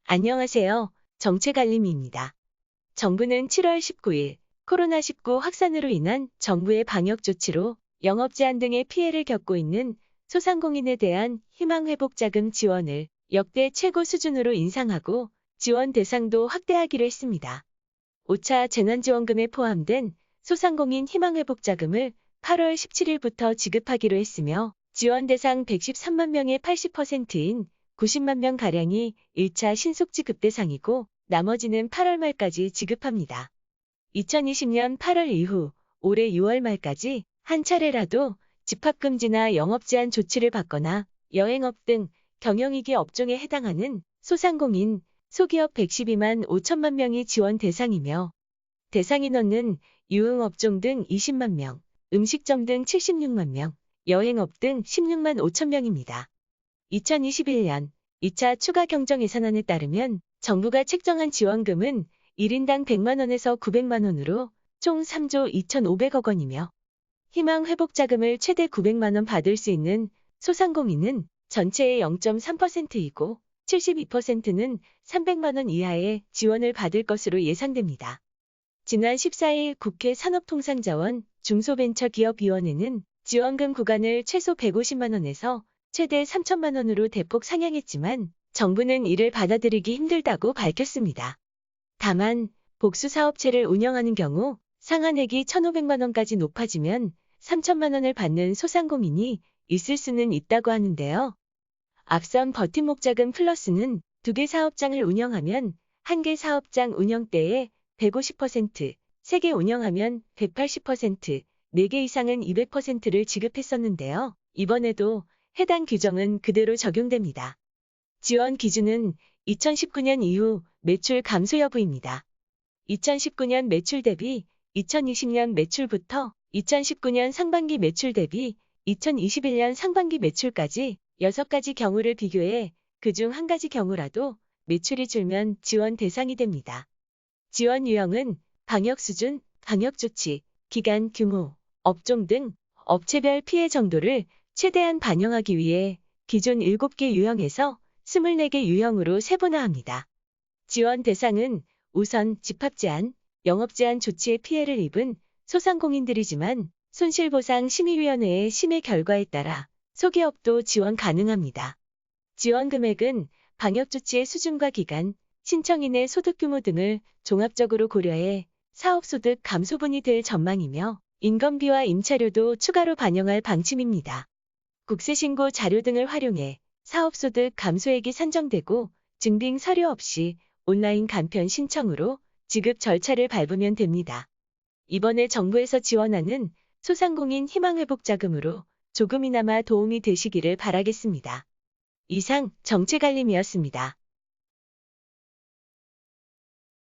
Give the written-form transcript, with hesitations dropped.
안녕하세요. 정체갈림입니다. 정부는 7월 19일 코로나19 확산으로 인한 정부의 방역 조치로 영업 제한 등의 피해를 겪고 있는 소상공인에 대한 희망회복자금 지원을 역대 최고 수준으로 인상하고 지원 대상도 확대하기로 했습니다. 5차 재난지원금에 포함된 소상공인 희망회복자금을 8월 17일부터 지급하기로 했으며 지원 대상 113만 명의 80%인 90만 명가량이 1차 신속지급 대상이고 나머지는 8월 말까지 지급합니다. 2020년 8월 이후 올해 6월 말까지 한 차례라도 집합금지나 영업제한 조치를 받거나 여행업 등 경영위기 업종에 해당하는 소상공인, 소기업 112만 5천만 명이 지원 대상이며 대상 인원은 유흥업종 등 20만 명, 음식점 등 76만 명, 여행업 등 16만 5천 명입니다. 2021년 2차 추가 경정 예산안에 따르면 정부가 책정한 지원금은 1인당 100만 원에서 900만 원으로 총 3조 2,500억 원이며 희망회복자금을 최대 900만 원 받을 수 있는 소상공인은 전체의 0.3%이고 72%는 300만 원 이하의 지원을 받을 것으로 예상됩니다. 지난 14일 국회 산업통상자원 중소벤처기업위원회는 지원금 구간을 최소 150만 원에서 최대 3천만 원으로 대폭 상향했지만 정부는 이를 받아들이기 힘들다고 밝혔습니다. 다만 복수사업체를 운영하는 경우 상한액이 1,500만 원까지 높아지면 3천만 원을 받는 소상공인이 있을 수는 있다고 하는데요. 앞선 버팀목자금 플러스는 2개 사업장을 운영하면 1개 사업장 운영대에 150%, 3개 운영하면 180%, 4개 이상은 200%를 지급했었는데요. 이번에도 해당 규정은 그대로 적용됩니다. 지원 기준은 2019년 이후 매출 감소 여부입니다. 2019년 매출 대비 2020년 매출부터 2019년 상반기 매출 대비 2021년 상반기 매출까지 6가지 경우를 비교해 그중 한 가지 경우라도 매출이 줄면 지원 대상이 됩니다. 지원 유형은 방역 수준, 방역 조치, 기간, 규모, 업종 등 업체별 피해 정도를 최대한 반영하기 위해 기존 7개 유형에서 24개 유형으로 세분화합니다. 지원 대상은 우선 집합제한, 영업제한 조치에 피해를 입은 소상공인들이지만 손실보상심의위원회의 심의 결과에 따라 소기업도 지원 가능합니다. 지원 금액은 방역조치의 수준과 기간, 신청인의 소득 규모 등을 종합적으로 고려해 사업소득 감소분이 될 전망이며 인건비와 임차료도 추가로 반영할 방침입니다. 국세신고 자료 등을 활용해 사업소득 감소액이 산정되고 증빙 서류 없이 온라인 간편 신청으로 지급 절차를 밟으면 됩니다. 이번에 정부에서 지원하는 소상공인 희망회복자금으로 조금이나마 도움이 되시기를 바라겠습니다. 이상 정체갈림이었습니다.